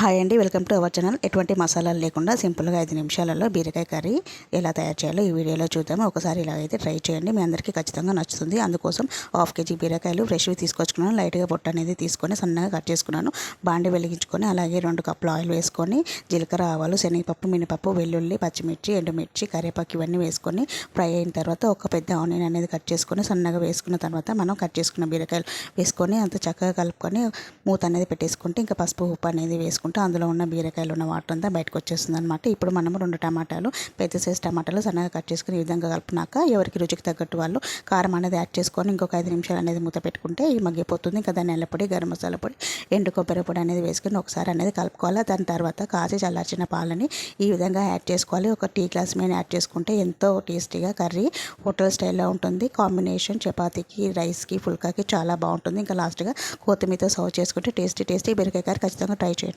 Hi అండి, welcome to our channel. ఎటువంటి మసాలాలు లేకుండా సింపుల్గా 5 నిమిషాలలో బీరకాయ కర్రీ ఎలా తయారు చేయాలో ఈ వీడియోలో చూద్దాము. ఒకసారి ఇలా అయితే ట్రై చేయండి, మీ అందరికీ ఖచ్చితంగా నచ్చుతుంది. అందుకోసం 1/2 కేజీ బీరకాయలు ఫ్రెష్వి తీసుకొచ్చుకున్నాను. లైట్గా పొట్టు అనేది తీసుకొని సన్నగా కట్ చేసుకున్నాను. బాండి వెలిగించుకొని అలాగే 2 కప్పులు ఆయిల్ వేసుకొని జీలకర్ర, ఆవాలు, శనగపప్పు, మినపప్పు, వెల్లుల్లి, పచ్చిమిర్చి, ఎండుమిర్చి, కరివేపాకు ఇవన్నీ వేసుకొని ఫ్రై అయిన తర్వాత ఒక పెద్ద ఆనియన్ అనేది కట్ చేసుకొని సన్నగా వేసుకున్న తర్వాత మనం కట్ చేసుకున్న బీరకాయలు వేసుకొని అంత చక్కగా కలుపుకొని మూత అనేది పెట్టేసుకుంటే ఇంకా పసుపు, ఉప్పు అనేది వేసుకుంటే అందులో ఉన్న బీరకాయలు ఉన్న వాటర్ అంతా బయటకు వచ్చేస్తుంది అనమాట. ఇప్పుడు మనము 2 టమాటాలు, పెద్ద సైజ్ టమాటాలు సన్నగా కట్ చేసుకుని ఈ విధంగా కలిపినాక ఎవరికి రుచికి తగ్గట్టు వాళ్ళు కారం అనేది యాడ్ చేసుకొని ఇంకొక 5 నిమిషాలు అనేది మూత పెట్టుకుంటే ఇది మగ్గిపోతుంది. ఇంకా ధనియాల పొడి, గరం మసాలా పొడి, ఎండు కొబ్బరి పొడి అనేది వేసుకొని ఒకసారి అనేది కలుపుకోవాలి. దాని తర్వాత కాచి చల్లార్చిన పాలని ఈ విధంగా యాడ్ చేసుకోవాలి. ఒక టీ గ్లాస్ మీద యాడ్ చేసుకుంటే ఎంతో టేస్టీగా కర్రీ హోటల్ స్టైల్లో ఉంటుంది. కాంబినేషన్ చపాతీకి, రైస్కి, ఫుల్కాకి చాలా బాగుంటుంది. ఇంకా లాస్ట్గా కొత్తిమీరతో సర్వ్ చేసుకుంటే టేస్టీ బీరకాయ కర్రీ ఖచ్చితంగా ట్రై చేయండి.